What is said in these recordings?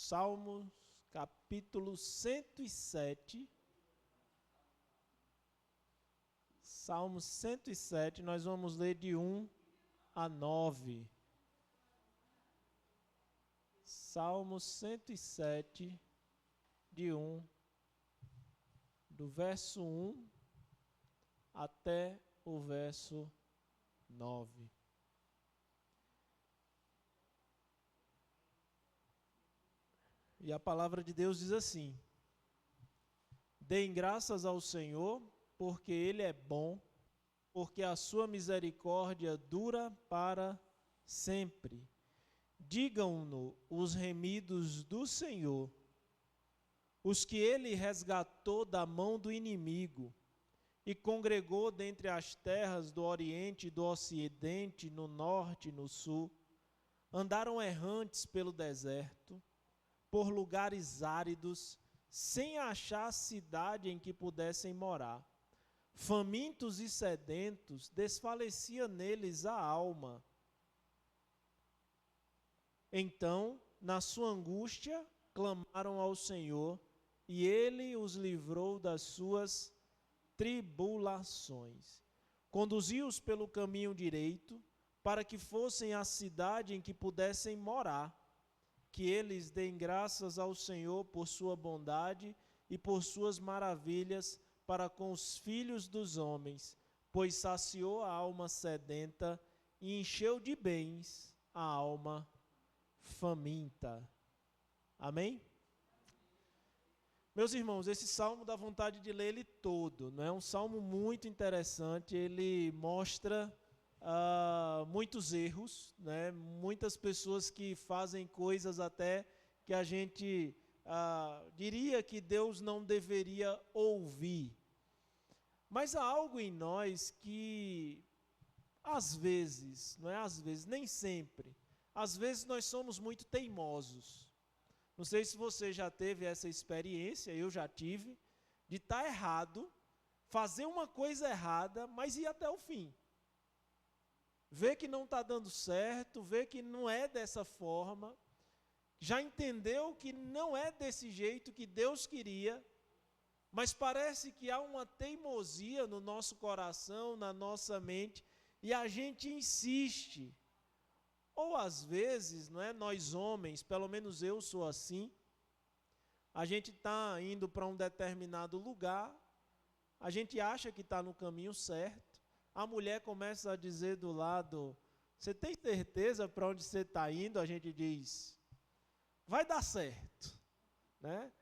Salmos, capítulo 107. Salmo 107, nós vamos ler de 1 a 9. Salmo 107, do verso 1 até o verso 9. E a palavra de Deus diz assim: Deem graças ao Senhor, porque Ele é bom, porque a sua misericórdia dura para sempre. Digam-no os remidos do Senhor, os que Ele resgatou da mão do inimigo, e congregou dentre as terras do Oriente e do Ocidente, no Norte e no Sul. Andaram errantes pelo deserto, por lugares áridos, sem achar cidade em que pudessem morar. Famintos e sedentos, desfalecia neles a alma. Então, na sua angústia, clamaram ao Senhor, e Ele os livrou das suas tribulações. Conduziu-os pelo caminho direito, para que fossem à cidade em que pudessem morar. Que eles deem graças ao Senhor por sua bondade e por suas maravilhas para com os filhos dos homens, pois saciou a alma sedenta e encheu de bens a alma faminta. Amém? Meus irmãos, esse salmo dá vontade de ler ele todo, não é um salmo muito interessante, ele mostra muitos erros, né? Muitas pessoas que fazem coisas até que a gente diria que Deus não deveria ouvir. Mas há algo em nós que, às vezes, não é às vezes, nem sempre, às vezes nós somos muito teimosos. Não sei se você já teve essa experiência, eu já tive, de estar errado, fazer uma coisa errada, mas ir até o fim. Vê que não está dando certo, vê que não é dessa forma, já entendeu que não é desse jeito que Deus queria, mas parece que há uma teimosia no nosso coração, na nossa mente, e a gente insiste. Ou às vezes, não é, nós homens, pelo menos eu sou assim, a gente está indo para um determinado lugar, a gente acha que está no caminho certo, a mulher começa a dizer do lado: você tem certeza para onde você está indo? A gente diz: vai dar certo, né?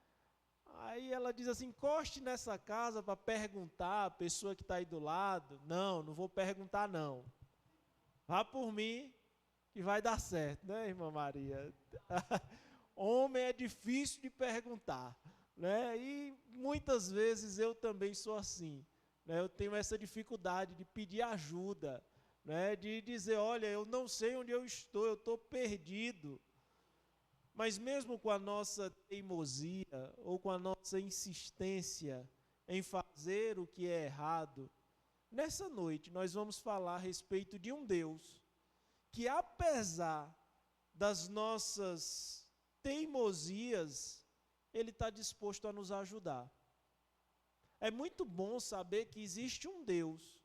Aí ela diz assim: encoste nessa casa para perguntar a pessoa que está aí do lado. Não vou perguntar não. Vá por mim que vai dar certo, né, irmã Maria? Homem é difícil de perguntar, né? E muitas vezes eu também sou assim. Eu tenho essa dificuldade de pedir ajuda, né? De dizer: olha, eu não sei onde eu estou perdido. Mas mesmo com a nossa teimosia ou com a nossa insistência em fazer o que é errado, nessa noite nós vamos falar a respeito de um Deus que, apesar das nossas teimosias, Ele está disposto a nos ajudar. É muito bom saber que existe um Deus,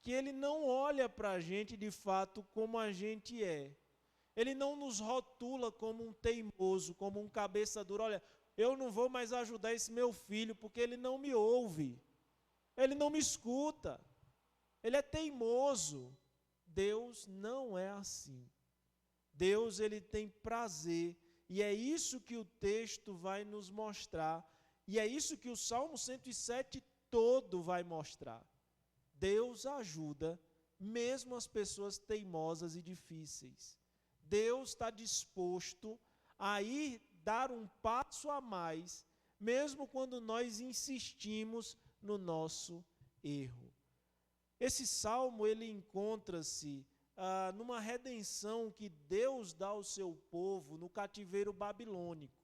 que Ele não olha para a gente de fato como a gente é. Ele não nos rotula como um teimoso, como um cabeça dura. Olha, eu não vou mais ajudar esse meu filho, porque ele não me ouve. Ele não me escuta. Ele é teimoso. Deus não é assim. Deus, Ele tem prazer. E é isso que o texto vai nos mostrar. E é isso que o Salmo 107 todo vai mostrar. Deus ajuda mesmo as pessoas teimosas e difíceis. Deus está disposto a ir dar um passo a mais, mesmo quando nós insistimos no nosso erro. Esse salmo, ele encontra-se numa redenção que Deus dá ao seu povo no cativeiro babilônico.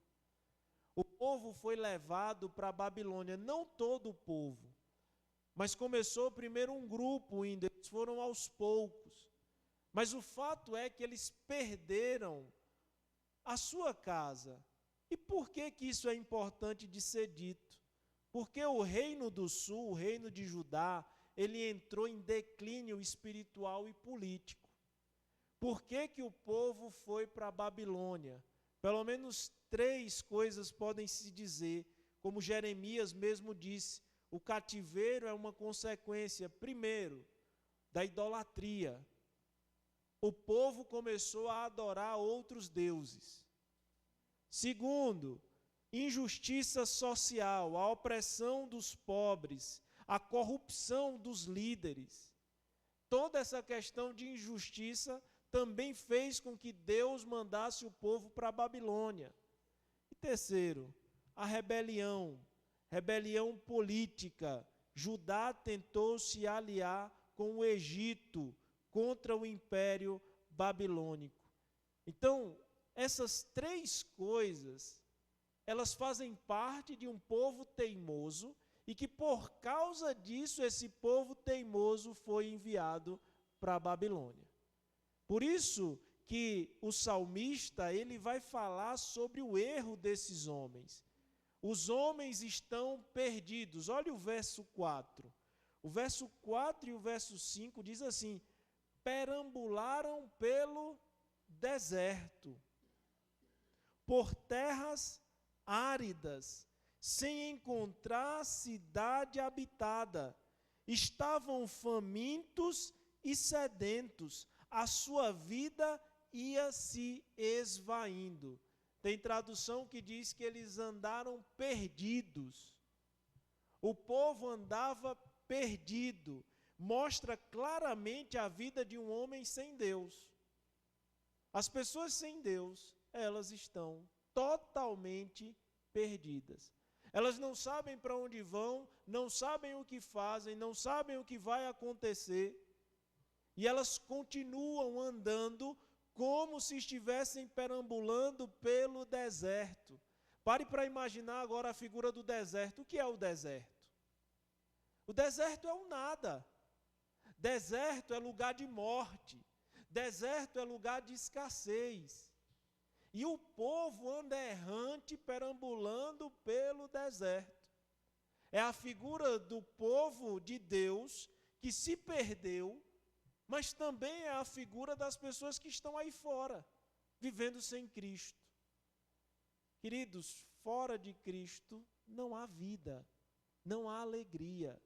O povo foi levado para a Babilônia, não todo o povo, mas começou primeiro um grupo indo, eles foram aos poucos. Mas o fato é que eles perderam a sua casa. E por que isso é importante de ser dito? Porque o reino do sul, o reino de Judá, ele entrou em declínio espiritual e político. Por que o povo foi para a Babilônia? Pelo menos 3 coisas podem se dizer, como Jeremias mesmo disse, o cativeiro é uma consequência, primeiro, da idolatria. O povo começou a adorar outros deuses. Segundo, injustiça social, a opressão dos pobres, a corrupção dos líderes. Toda essa questão de injustiça também fez com que Deus mandasse o povo para a Babilônia. E terceiro, a rebelião política. Judá tentou se aliar com o Egito contra o Império Babilônico. Então, essas 3 coisas, elas fazem parte de um povo teimoso e que por causa disso esse povo teimoso foi enviado para a Babilônia. Por isso que o salmista, ele vai falar sobre o erro desses homens. Os homens estão perdidos. Olha o verso 4. O verso 4 e o verso 5 diz assim: perambularam pelo deserto, por terras áridas, sem encontrar cidade habitada. Estavam famintos e sedentos, a sua vida ia se esvaindo. Tem tradução que diz que eles andaram perdidos. O povo andava perdido. Mostra claramente a vida de um homem sem Deus. As pessoas sem Deus, elas estão totalmente perdidas. Elas não sabem para onde vão, não sabem o que fazem, não sabem o que vai acontecer. E elas continuam andando como se estivessem perambulando pelo deserto. Pare para imaginar agora a figura do deserto. O que é o deserto? O deserto é o nada. Deserto é lugar de morte. Deserto é lugar de escassez. E o povo anda errante, perambulando pelo deserto. É a figura do povo de Deus que se perdeu, mas também é a figura das pessoas que estão aí fora, vivendo sem Cristo. Queridos, fora de Cristo não há vida, não há alegria.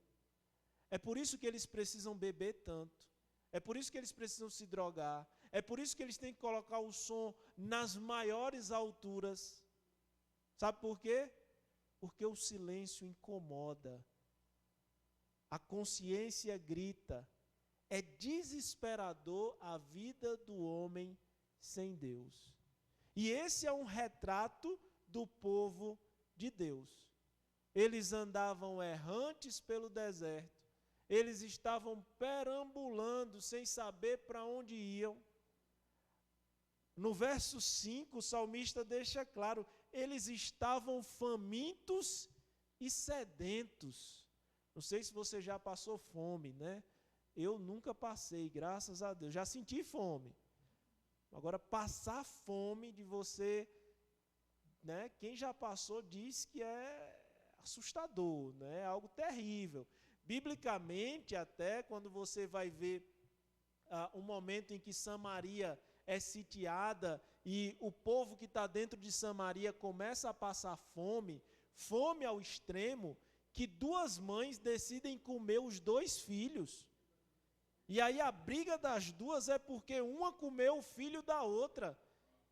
É por isso que eles precisam beber tanto. É por isso que eles precisam se drogar. É por isso que eles têm que colocar o som nas maiores alturas. Sabe por quê? Porque o silêncio incomoda. A consciência grita. É desesperador a vida do homem sem Deus. E esse é um retrato do povo de Deus. Eles andavam errantes pelo deserto. Eles estavam perambulando sem saber para onde iam. No verso 5, o salmista deixa claro, eles estavam famintos e sedentos. Não sei se você já passou fome, né? Eu nunca passei, graças a Deus. Já senti fome. Agora, passar fome de você, né? Quem já passou diz que é assustador, né? É algo terrível. Biblicamente, até quando você vai ver um momento em que Samaria é sitiada e o povo que está dentro de Samaria começa a passar fome, fome ao extremo, que 2 mães decidem comer os 2 filhos. E aí a briga das 2 é porque uma comeu o filho da outra.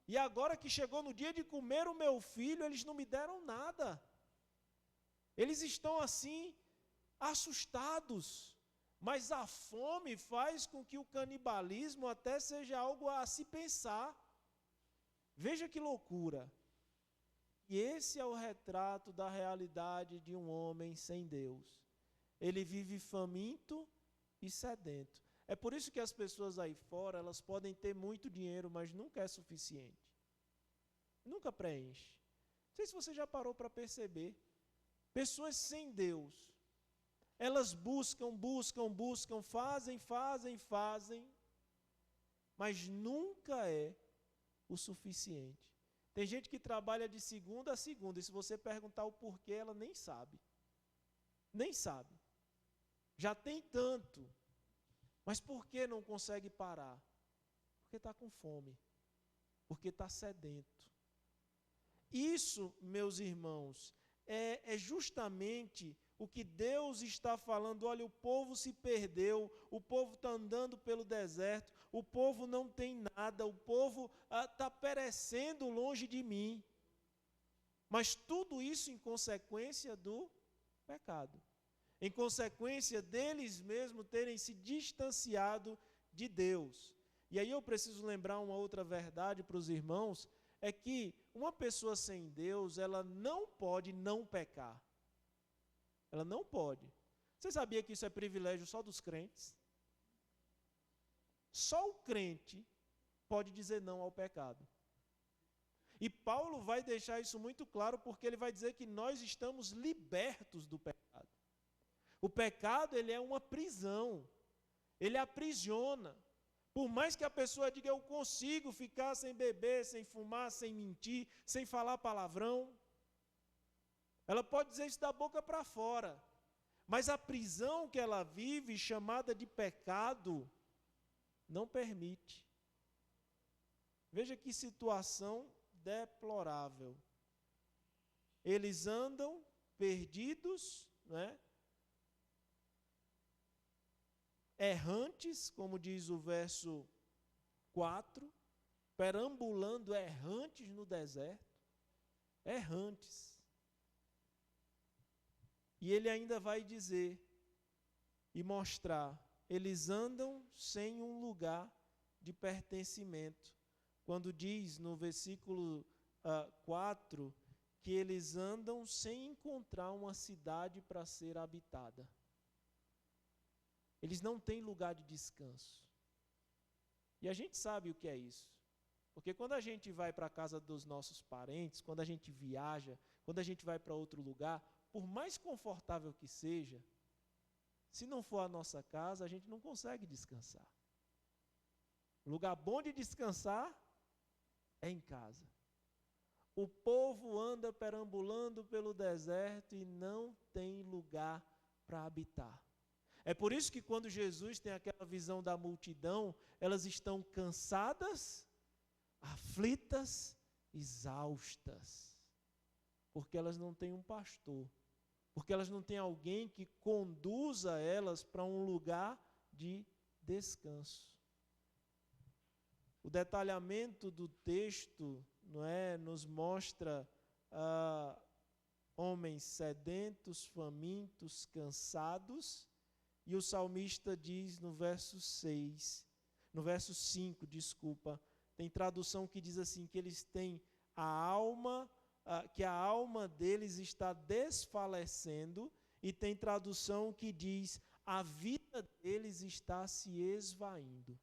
E agora que chegou no dia de comer o meu filho, eles não me deram nada. Eles estão assim, assustados, mas a fome faz com que o canibalismo até seja algo a se pensar. Veja que loucura. E esse é o retrato da realidade de um homem sem Deus. Ele vive faminto e sedento. É por isso que as pessoas aí fora, elas podem ter muito dinheiro, mas nunca é suficiente. Nunca preenche. Não sei se você já parou para perceber. Pessoas sem Deus, elas buscam, fazem, mas nunca é o suficiente. Tem gente que trabalha de segunda a segunda, e se você perguntar o porquê, ela nem sabe. Nem sabe. Já tem tanto. Mas por que não consegue parar? Porque está com fome. Porque está sedento. Isso, meus irmãos, é justamente o que Deus está falando. Olha, o povo se perdeu, o povo está andando pelo deserto, o povo não tem nada, o povo está perecendo longe de mim. Mas tudo isso em consequência do pecado. Em consequência deles mesmos terem se distanciado de Deus. E aí eu preciso lembrar uma outra verdade para os irmãos, é que uma pessoa sem Deus, ela não pode não pecar. Ela não pode. Você sabia que isso é privilégio só dos crentes? Só o crente pode dizer não ao pecado. E Paulo vai deixar isso muito claro, porque ele vai dizer que nós estamos libertos do pecado. O pecado, ele é uma prisão. Ele aprisiona. Por mais que a pessoa diga, eu consigo ficar sem beber, sem fumar, sem mentir, sem falar palavrão. Ela pode dizer isso da boca para fora. Mas a prisão que ela vive, chamada de pecado, não permite. Veja que situação deplorável. Eles andam perdidos, né? Errantes, como diz o verso 4, perambulando errantes no deserto, errantes. E ele ainda vai dizer e mostrar, eles andam sem um lugar de pertencimento. Quando diz no versículo 4, que eles andam sem encontrar uma cidade para ser habitada. Eles não têm lugar de descanso. E a gente sabe o que é isso. Porque quando a gente vai para a casa dos nossos parentes, quando a gente viaja, quando a gente vai para outro lugar, por mais confortável que seja, se não for a nossa casa, a gente não consegue descansar. O lugar bom de descansar é em casa. O povo anda perambulando pelo deserto e não tem lugar para habitar. É por isso que quando Jesus tem aquela visão da multidão, elas estão cansadas, aflitas, exaustas, porque elas não têm um pastor, porque elas não têm alguém que conduza elas para um lugar de descanso. O detalhamento do texto, não é, nos mostra homens sedentos, famintos, cansados. E o salmista diz no verso 5, tem tradução que diz assim, que eles têm que a alma deles está desfalecendo, e tem tradução que diz, a vida deles está se esvaindo.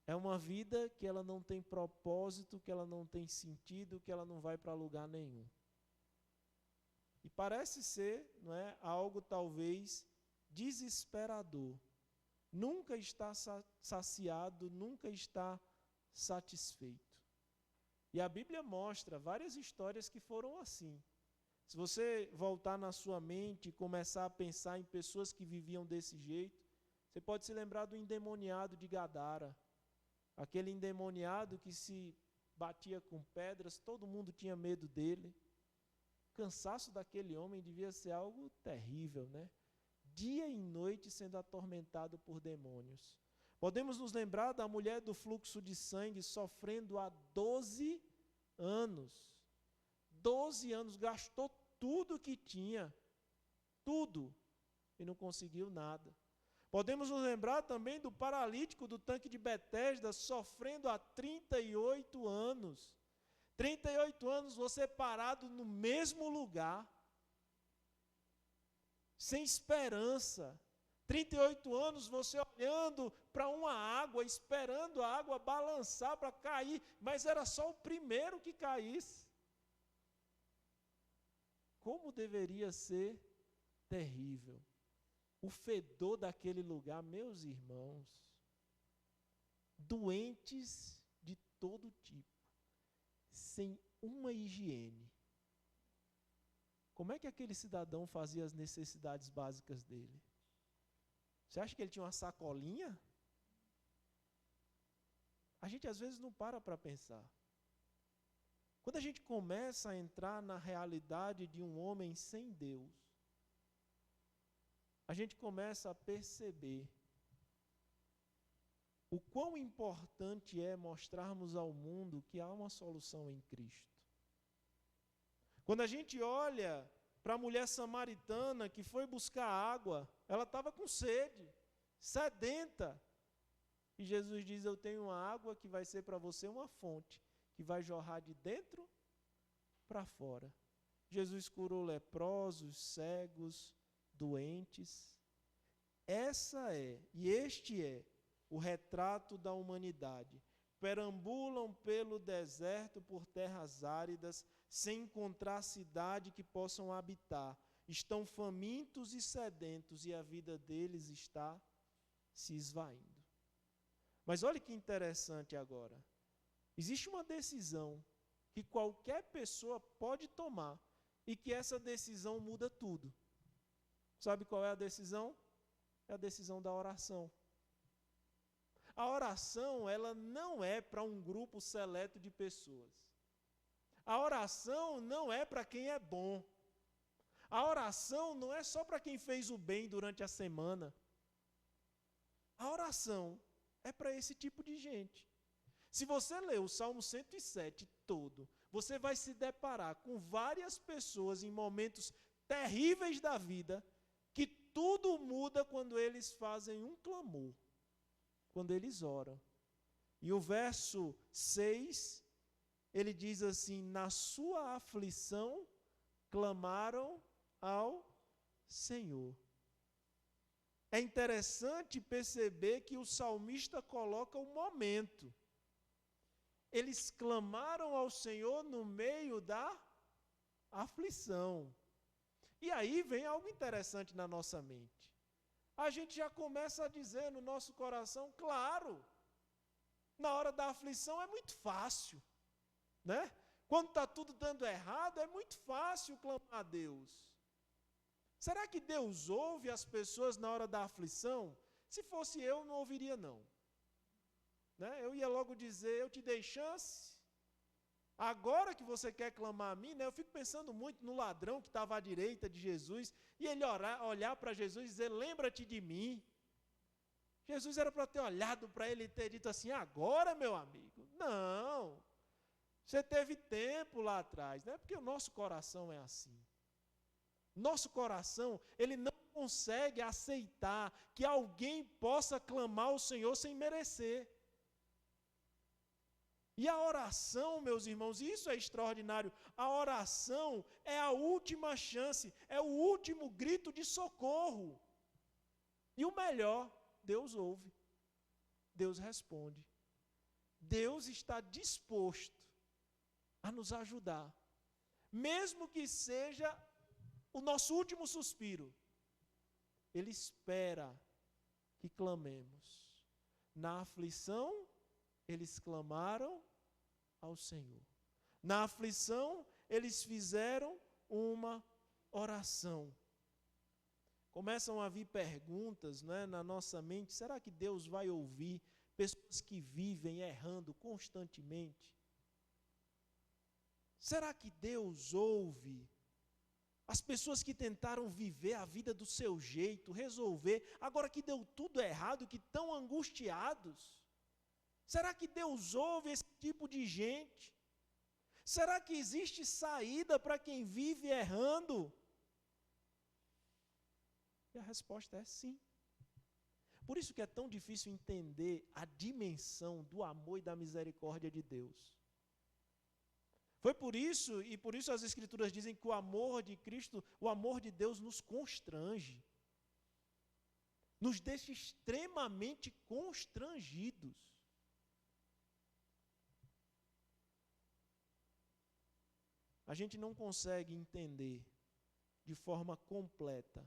É uma vida que ela não tem propósito, que ela não tem sentido, que ela não vai para lugar nenhum. E parece ser, não é, algo talvez desesperador. Nunca está saciado, nunca está satisfeito. E a Bíblia mostra várias histórias que foram assim. Se você voltar na sua mente e começar a pensar em pessoas que viviam desse jeito, você pode se lembrar do endemoniado de Gadara. Aquele endemoniado que se batia com pedras, todo mundo tinha medo dele. O cansaço daquele homem devia ser algo terrível, né? Dia e noite sendo atormentado por demônios. Podemos nos lembrar da mulher do fluxo de sangue sofrendo há 12 anos. 12 anos, gastou tudo que tinha, tudo, e não conseguiu nada. Podemos nos lembrar também do paralítico do tanque de Betesda, sofrendo há 38 anos. 38 anos você parado no mesmo lugar, sem esperança. 38 anos você olhando para uma água, esperando a água balançar para cair, mas era só o primeiro que caísse. Como deveria ser terrível. O fedor daquele lugar, meus irmãos, doentes de todo tipo. sem uma higiene. Como é que aquele cidadão fazia as necessidades básicas dele? Você acha que ele tinha uma sacolinha? A gente às vezes não para pensar. Quando a gente começa a entrar na realidade de um homem sem Deus, a gente começa a perceber o quão importante é mostrarmos ao mundo que há uma solução em Cristo. Quando a gente olha para a mulher samaritana que foi buscar água, ela estava com sede, sedenta. E Jesus diz, eu tenho uma água que vai ser para você uma fonte, que vai jorrar de dentro para fora. Jesus curou leprosos, cegos, doentes. Este é o retrato da humanidade. Perambulam pelo deserto, por terras áridas, sem encontrar cidade que possam habitar. Estão famintos e sedentos, e a vida deles está se esvaindo. Mas olha que interessante agora. Existe uma decisão que qualquer pessoa pode tomar, e que essa decisão muda tudo. Sabe qual é a decisão? É a decisão da oração. A oração, ela não é para um grupo seleto de pessoas. A oração não é para quem é bom. A oração não é só para quem fez o bem durante a semana. A oração é para esse tipo de gente. Se você ler o Salmo 107 todo, você vai se deparar com várias pessoas em momentos terríveis da vida, que tudo muda quando eles fazem um clamor, quando eles oram. E o verso 6, ele diz assim, na sua aflição clamaram ao Senhor. É interessante perceber que o salmista coloca o momento. Eles clamaram ao Senhor no meio da aflição. E aí vem algo interessante na nossa mente. A gente já começa a dizer no nosso coração, claro, na hora da aflição é muito fácil, né? Quando está tudo dando errado, é muito fácil clamar a Deus. Será que Deus ouve as pessoas na hora da aflição? Se fosse eu, não ouviria não. Né? Eu ia logo dizer, eu te dei chance, agora que você quer clamar a mim, né? Eu fico pensando muito no ladrão que estava à direita de Jesus, e ele olhar para Jesus e dizer, lembra-te de mim. Jesus era para ter olhado para ele e ter dito assim, agora, meu amigo? Não, você teve tempo lá atrás, né? Porque o nosso coração é assim. Nosso coração, ele não consegue aceitar que alguém possa clamar ao Senhor sem merecer. E a oração, meus irmãos, isso é extraordinário, a oração é a última chance, é o último grito de socorro. E o melhor, Deus ouve, Deus responde. Deus está disposto a nos ajudar, mesmo que seja o nosso último suspiro. Ele espera que clamemos. Na aflição, eles clamaram ao Senhor. Na aflição, eles fizeram uma oração. Começam a vir perguntas, né, na nossa mente, será que Deus vai ouvir pessoas que vivem errando constantemente? Será que Deus ouve as pessoas que tentaram viver a vida do seu jeito, resolver, agora que deu tudo errado, que estão angustiados? Será que Deus ouve esse tipo de gente? Será que existe saída para quem vive errando? E a resposta é sim. Por isso que é tão difícil entender a dimensão do amor e da misericórdia de Deus. Foi por isso, e por isso as Escrituras dizem que o amor de Cristo, o amor de Deus nos constrange. Nos deixa extremamente constrangidos. A gente não consegue entender de forma completa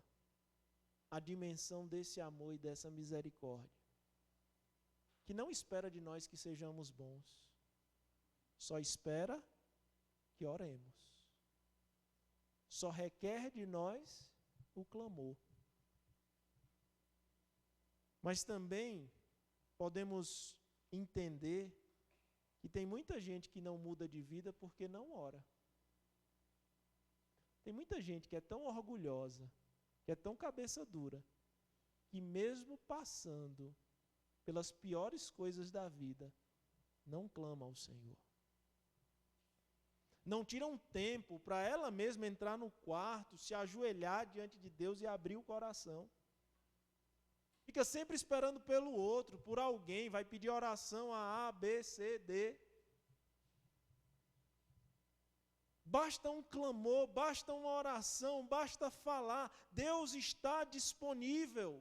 a dimensão desse amor e dessa misericórdia, que não espera de nós que sejamos bons, só espera que oremos. Só requer de nós o clamor. Mas também podemos entender que tem muita gente que não muda de vida porque não ora. Tem muita gente que é tão orgulhosa, que é tão cabeça dura, que mesmo passando pelas piores coisas da vida, não clama ao Senhor. Não tira um tempo para ela mesma entrar no quarto, se ajoelhar diante de Deus e abrir o coração. Fica sempre esperando pelo outro, por alguém, vai pedir oração a B, C, D. Basta um clamor, basta uma oração, basta falar, Deus está disponível.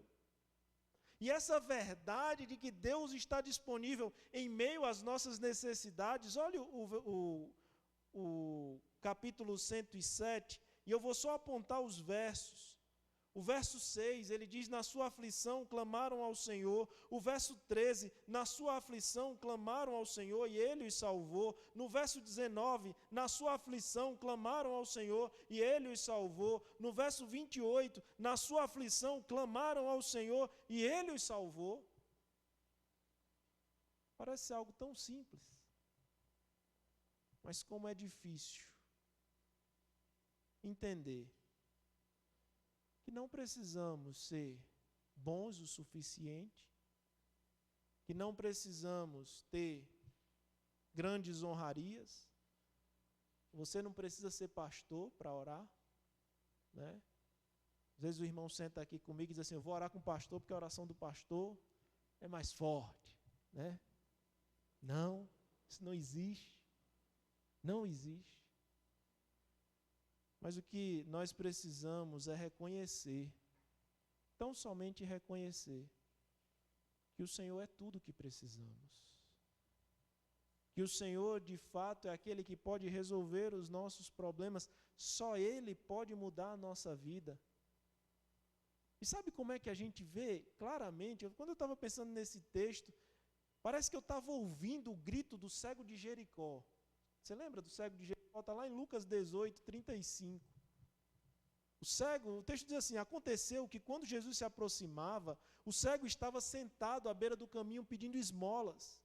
E essa verdade de que Deus está disponível em meio às nossas necessidades, olha o capítulo 107, e eu vou só apontar os versos. O verso 6, ele diz, na sua aflição clamaram ao Senhor. O verso 13, na sua aflição clamaram ao Senhor e Ele os salvou. No verso 19, na sua aflição clamaram ao Senhor e Ele os salvou. No verso 28, na sua aflição clamaram ao Senhor e Ele os salvou. Parece algo tão simples, mas como é difícil entender que não precisamos ser bons o suficiente, que não precisamos ter grandes honrarias. Você não precisa ser pastor para orar, né? Às vezes o irmão senta aqui comigo e diz assim, eu vou orar com o pastor porque a oração do pastor é mais forte, né? Não, isso não existe. Não existe. Mas o que nós precisamos é reconhecer, tão somente reconhecer, que o Senhor é tudo o que precisamos. Que o Senhor, de fato, é aquele que pode resolver os nossos problemas, só Ele pode mudar a nossa vida. E sabe como é que a gente vê claramente? Quando eu estava pensando nesse texto, parece que eu estava ouvindo o grito do cego de Jericó. Você lembra do cego de Jericó? Está lá em Lucas 18, 35. O texto diz assim, aconteceu que quando Jesus se aproximava, o cego estava sentado à beira do caminho pedindo esmolas.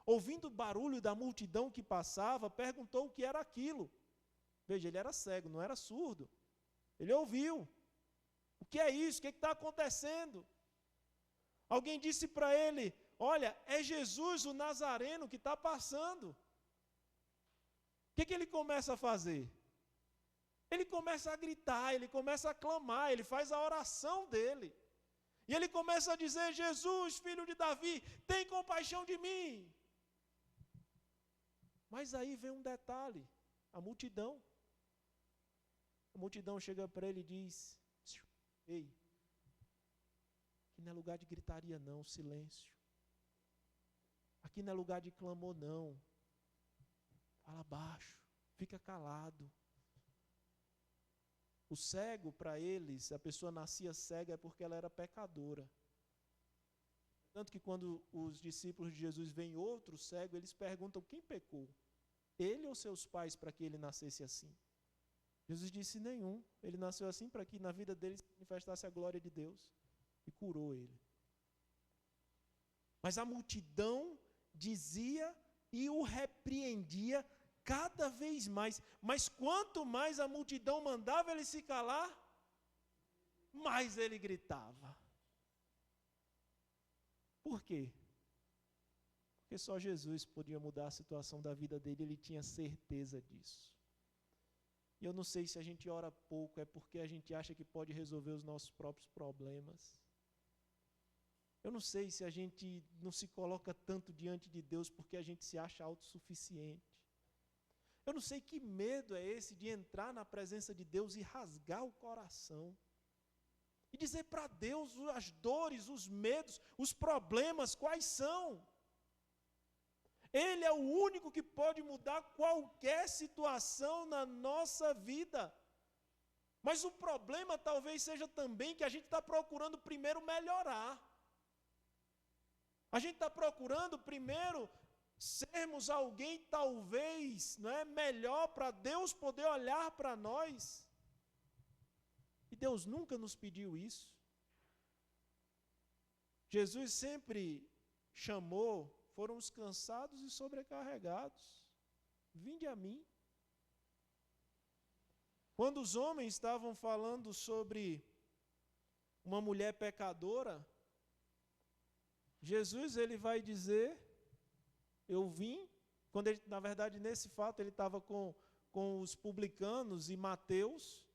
Ouvindo o barulho da multidão que passava, perguntou o que era aquilo. Veja, ele era cego, não era surdo. Ele ouviu. O que é isso? O que está acontecendo? Alguém disse para ele, olha, é Jesus o Nazareno que está passando. O que ele começa a fazer? Ele começa a gritar, ele começa a clamar, ele faz a oração dele. E ele começa a dizer, Jesus, filho de Davi, tem compaixão de mim. Mas aí vem um detalhe, a multidão. A multidão chega para ele e diz, ei, aqui não é lugar de gritaria não, silêncio. Aqui não é lugar de clamor não. Fala baixo, fica calado. O cego, para eles, se a pessoa nascia cega é porque ela era pecadora. Tanto que quando os discípulos de Jesus veem outro cego, eles perguntam quem pecou? Ele ou seus pais para que ele nascesse assim? Jesus disse nenhum. Ele nasceu assim para que na vida dele se manifestasse a glória de Deus e curou ele. Mas a multidão dizia e o repreendia cada vez mais. Mas quanto mais a multidão mandava ele se calar, mais ele gritava. Por quê? Porque só Jesus podia mudar a situação da vida dele, ele tinha certeza disso. E eu não sei se a gente ora pouco, é porque a gente acha que pode resolver os nossos próprios problemas. Eu não sei se a gente não se coloca tanto diante de Deus porque a gente se acha autossuficiente. Eu não sei que medo é esse de entrar na presença de Deus e rasgar o coração. E dizer para Deus as dores, os medos, os problemas, quais são. Ele é o único que pode mudar qualquer situação na nossa vida. Mas o problema talvez seja também que a gente está procurando primeiro melhorar. A gente está procurando primeiro sermos alguém talvez, não é, melhor para Deus poder olhar para nós. E Deus nunca nos pediu isso. Jesus sempre chamou, foram os cansados e sobrecarregados. Vinde a mim. Quando os homens estavam falando sobre uma mulher pecadora, Jesus ele vai dizer, eu vim, quando ele, na verdade nesse fato ele estava com os publicanos e Mateus,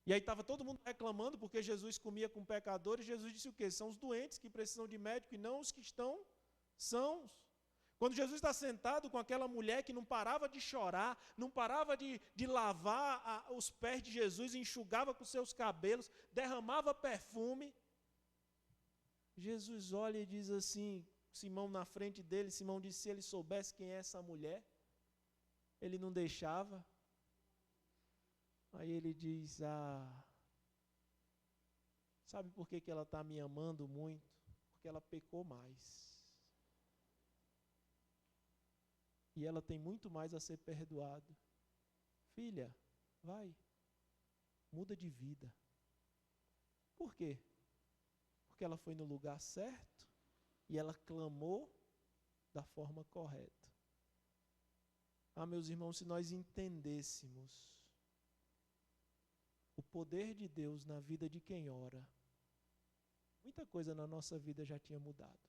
e aí estava todo mundo reclamando porque Jesus comia com pecadores. Jesus disse o quê? São os doentes que precisam de médico e não os que estão sãos. Quando Jesus está sentado com aquela mulher que não parava de chorar, não parava de lavar os pés de Jesus, enxugava com seus cabelos, derramava perfume, Jesus olha e diz assim, Simão na frente dele, Simão disse, se ele soubesse quem é essa mulher, ele não deixava. Aí ele diz, sabe por que ela está me amando muito? Porque ela pecou mais. E ela tem muito mais a ser perdoada. Filha, vai, muda de vida. Por quê? Porque ela foi no lugar certo e ela clamou da forma correta. Meus irmãos, se nós entendêssemos o poder de Deus na vida de quem ora, muita coisa na nossa vida já tinha mudado.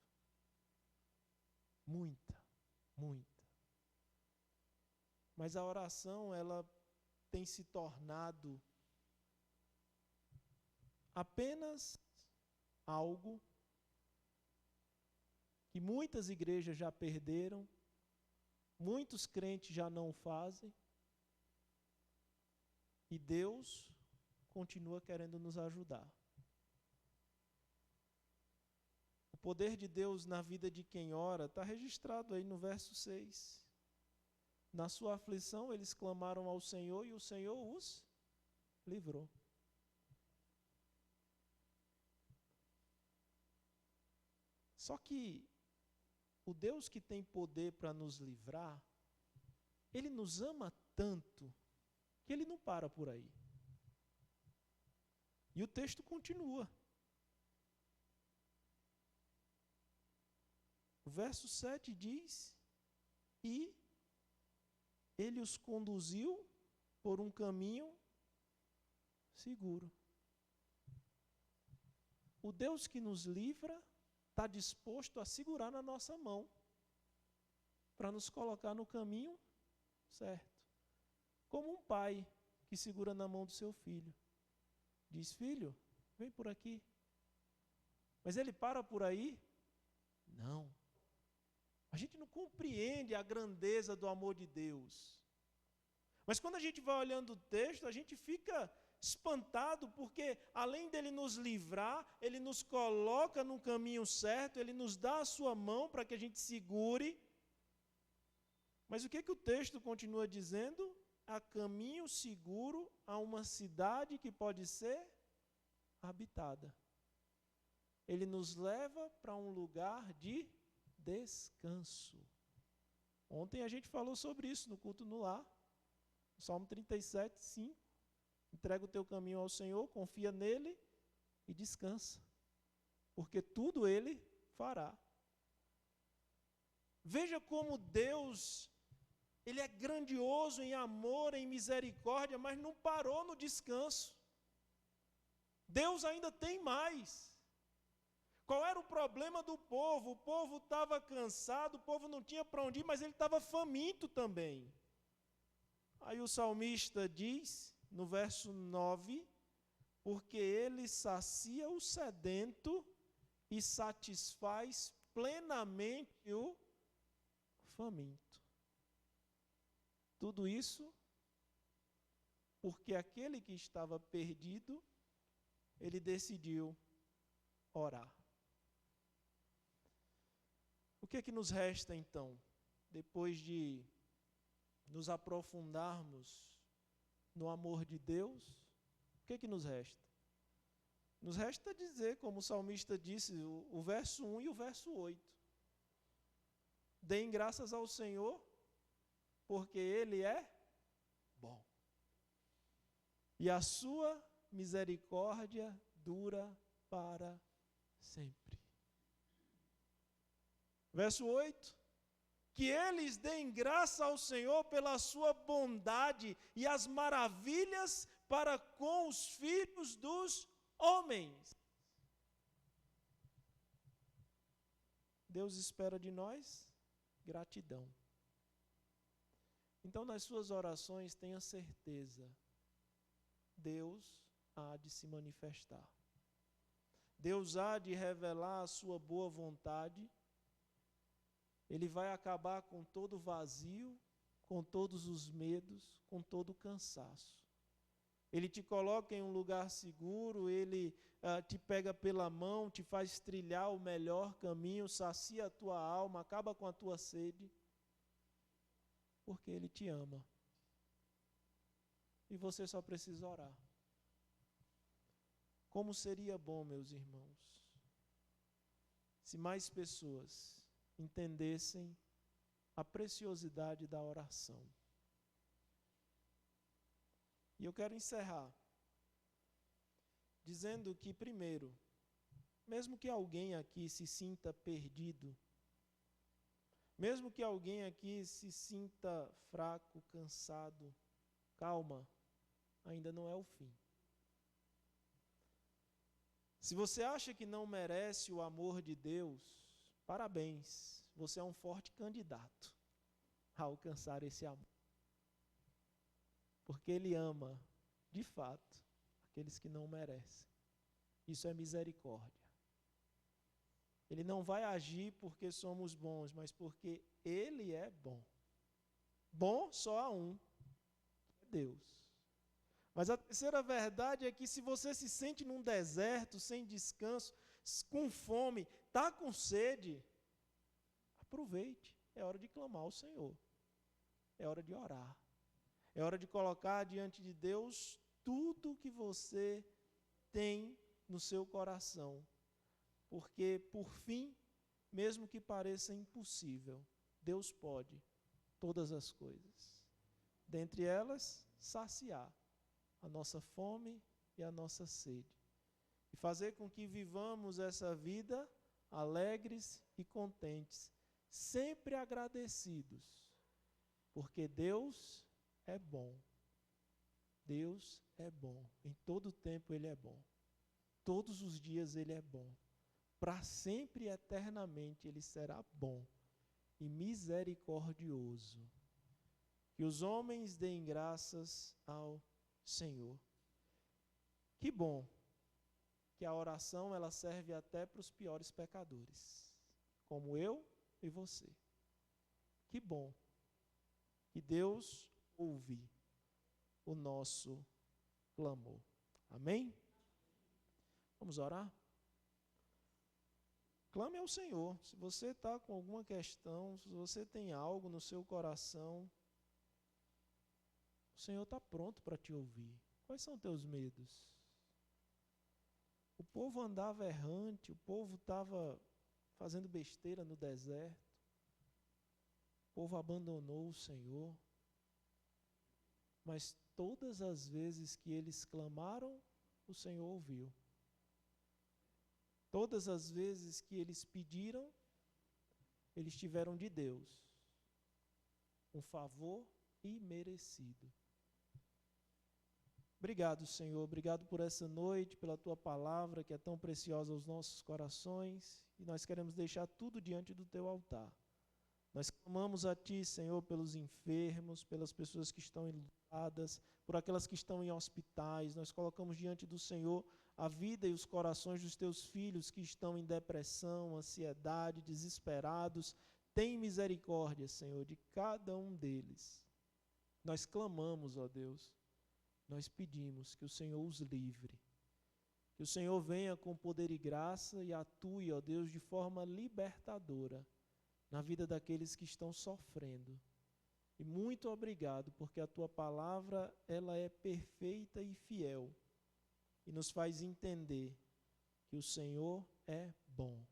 Muita, muita. Mas a oração, ela tem se tornado apenas algo que muitas igrejas já perderam, muitos crentes já não fazem, e Deus continua querendo nos ajudar. O poder de Deus na vida de quem ora está registrado aí no verso 6. Na sua aflição, eles clamaram ao Senhor e o Senhor os livrou. Só que o Deus que tem poder para nos livrar, Ele nos ama tanto que Ele não para por aí. E o texto continua. O verso 7 diz, e Ele os conduziu por um caminho seguro. O Deus que nos livra está disposto a segurar na nossa mão para nos colocar no caminho certo. Como um pai que segura na mão do seu filho. Diz, filho, vem por aqui. Mas ele para por aí? Não. A gente não compreende a grandeza do amor de Deus. Mas quando a gente vai olhando o texto, a gente fica espantado, porque além dele nos livrar, ele nos coloca no caminho certo, ele nos dá a sua mão para que a gente segure. Mas o que o texto continua dizendo? A caminho seguro a uma cidade que pode ser habitada. Ele nos leva para um lugar de descanso. Ontem a gente falou sobre isso no culto no lar. Salmo 37, 5. Entrega o teu caminho ao Senhor, confia nele e descansa. Porque tudo ele fará. Veja como Deus, ele é grandioso em amor, em misericórdia, mas não parou no descanso. Deus ainda tem mais. Qual era o problema do povo? O povo estava cansado, o povo não tinha para onde ir, mas ele estava faminto também. Aí o salmista diz, no verso 9, porque ele sacia o sedento e satisfaz plenamente o faminto. Tudo isso porque aquele que estava perdido, ele decidiu orar. O que nos resta então, depois de nos aprofundarmos no amor de Deus? O que nos resta? Nos resta dizer, como o salmista disse, o verso 1 e o verso 8. Deem graças ao Senhor, porque Ele é bom. E a sua misericórdia dura para sempre. Verso 8. Que eles deem graça ao Senhor pela sua bondade e as maravilhas para com os filhos dos homens. Deus espera de nós gratidão. Então, nas suas orações, tenha certeza, Deus há de se manifestar. Deus há de revelar a sua boa vontade. Ele vai acabar com todo vazio, com todos os medos, com todo o cansaço. Ele te coloca em um lugar seguro, Ele te pega pela mão, te faz trilhar o melhor caminho, sacia a tua alma, acaba com a tua sede, porque Ele te ama. E você só precisa orar. Como seria bom, meus irmãos, se mais pessoas entendessem a preciosidade da oração. E eu quero encerrar dizendo que, primeiro, mesmo que alguém aqui se sinta perdido, mesmo que alguém aqui se sinta fraco, cansado, calma, ainda não é o fim. Se você acha que não merece o amor de Deus, parabéns, você é um forte candidato a alcançar esse amor. Porque Ele ama, de fato, aqueles que não merecem. Isso é misericórdia. Ele não vai agir porque somos bons, mas porque Ele é bom. Bom só há um, Deus. Mas a terceira verdade é que se você se sente num deserto, sem descanso, com fome, está com sede, aproveite, é hora de clamar ao Senhor. É hora de orar. É hora de colocar diante de Deus tudo o que você tem no seu coração. Porque, por fim, mesmo que pareça impossível, Deus pode todas as coisas. Dentre elas, saciar a nossa fome e a nossa sede. E fazer com que vivamos essa vida alegres e contentes, sempre agradecidos, porque Deus é bom. Deus é bom. Em todo tempo Ele é bom. Todos os dias Ele é bom. Para sempre e eternamente Ele será bom e misericordioso. Que os homens deem graças ao Senhor. Que bom que a oração ela serve até para os piores pecadores, como eu e você. Que bom que Deus ouve o nosso clamor. Amém? Vamos orar? Clame ao Senhor. Se você está com alguma questão, se você tem algo no seu coração, o Senhor está pronto para te ouvir. Quais são teus medos? O povo andava errante, o povo estava fazendo besteira no deserto. O povo abandonou o Senhor. Mas todas as vezes que eles clamaram, o Senhor ouviu. Todas as vezes que eles pediram, eles tiveram de Deus um favor imerecido. Obrigado, Senhor. Obrigado por essa noite, pela Tua palavra que é tão preciosa aos nossos corações. E nós queremos deixar tudo diante do Teu altar. Nós clamamos a Ti, Senhor, pelos enfermos, pelas pessoas que estão enlutadas, por aquelas que estão em hospitais. Nós colocamos diante do Senhor a vida e os corações dos Teus filhos que estão em depressão, ansiedade, desesperados. Tem misericórdia, Senhor, de cada um deles. Nós clamamos, ó Deus, nós pedimos que o Senhor os livre. Que o Senhor venha com poder e graça e atue, ó Deus, de forma libertadora na vida daqueles que estão sofrendo. E muito obrigado, porque a Tua palavra, ela é perfeita e fiel e nos faz entender que o Senhor é bom.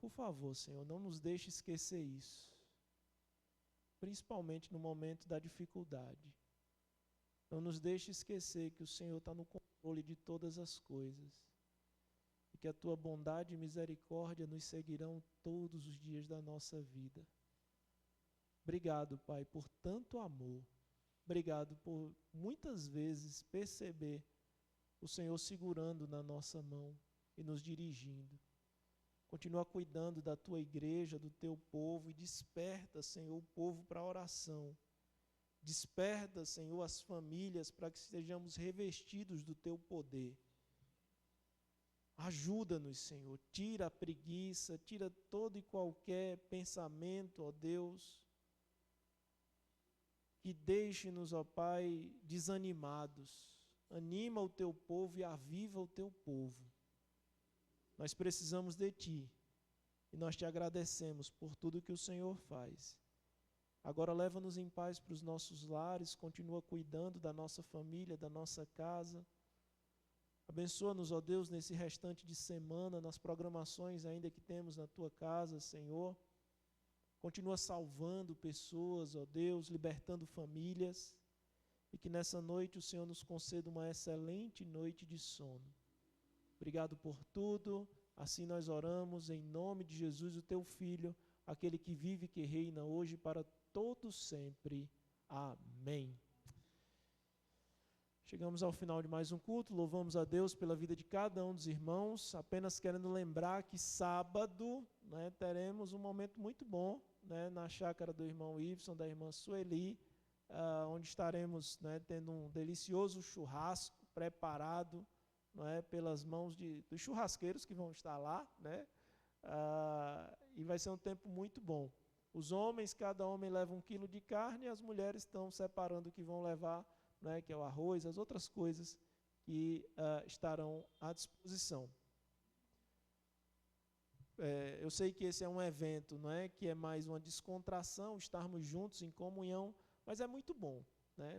Por favor, Senhor, não nos deixe esquecer isso, principalmente no momento da dificuldade. Não nos deixe esquecer que o Senhor está no controle de todas as coisas e que a Tua bondade e misericórdia nos seguirão todos os dias da nossa vida. Obrigado, Pai, por tanto amor. Obrigado por muitas vezes perceber o Senhor segurando na nossa mão e nos dirigindo. Continua cuidando da Tua igreja, do Teu povo e desperta, Senhor, o povo para a oração. Desperta, Senhor, as famílias para que estejamos revestidos do Teu poder. Ajuda-nos, Senhor, tira a preguiça, tira todo e qualquer pensamento, ó Deus, que deixe-nos, ó Pai, desanimados. Anima o Teu povo e aviva o Teu povo. Nós precisamos de Ti e nós Te agradecemos por tudo que o Senhor faz. Agora leva-nos em paz para os nossos lares, continua cuidando da nossa família, da nossa casa. Abençoa-nos, ó Deus, nesse restante de semana, nas programações ainda que temos na Tua casa, Senhor. Continua salvando pessoas, ó Deus, libertando famílias. E que nessa noite o Senhor nos conceda uma excelente noite de sono. Obrigado por tudo. Assim nós oramos em nome de Jesus, o Teu Filho, aquele que vive e que reina hoje para todos sempre. Amém. Chegamos ao final de mais um culto, louvamos a Deus pela vida de cada um dos irmãos, apenas querendo lembrar que sábado, teremos um momento muito bom, na chácara do irmão Ibson, da irmã Sueli, onde estaremos tendo um delicioso churrasco preparado pelas mãos dos churrasqueiros que vão estar lá, e vai ser um tempo muito bom. Os homens, cada homem leva 1 quilo de carne, e as mulheres estão separando o que vão levar, que é o arroz, as outras coisas que estarão à disposição. Eu sei que esse é um evento, que é mais uma descontração, estarmos juntos em comunhão, mas é muito bom,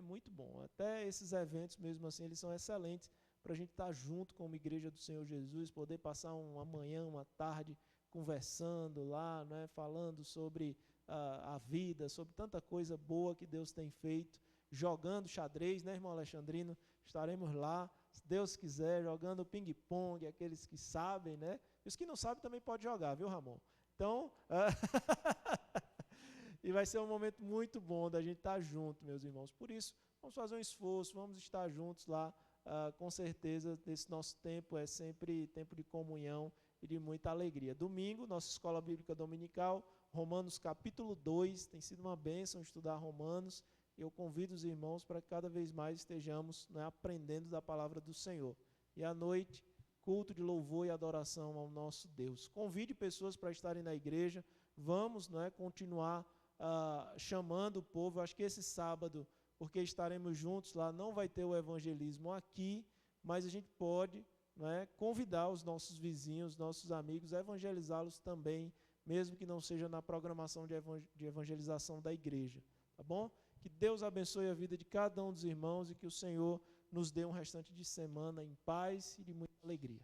muito bom. Até esses eventos mesmo assim, eles são excelentes para a gente estar junto como igreja do Senhor Jesus, poder passar uma manhã, uma tarde conversando lá, falando sobre a vida, sobre tanta coisa boa que Deus tem feito, jogando xadrez, irmão Alexandrino? Estaremos lá, se Deus quiser, jogando ping-pong, aqueles que sabem, E os que não sabem também podem jogar, viu, Ramon? Então, e vai ser um momento muito bom da gente estar junto, meus irmãos. Por isso, vamos fazer um esforço, vamos estar juntos lá, com certeza, esse nosso tempo é sempre tempo de comunhão e de muita alegria. Domingo, nossa Escola Bíblica Dominical, Romanos capítulo 2, tem sido uma bênção estudar Romanos. Eu convido os irmãos para que cada vez mais estejamos aprendendo da palavra do Senhor. E à noite, culto de louvor e adoração ao nosso Deus. Convide pessoas para estarem na igreja, vamos continuar chamando o povo. Acho que esse sábado, porque estaremos juntos lá, não vai ter o evangelismo aqui, mas a gente pode convidar os nossos vizinhos, nossos amigos, a evangelizá-los também, mesmo que não seja na programação de evangelização da igreja. Tá bom? Que Deus abençoe a vida de cada um dos irmãos e que o Senhor nos dê um restante de semana em paz e de muita alegria.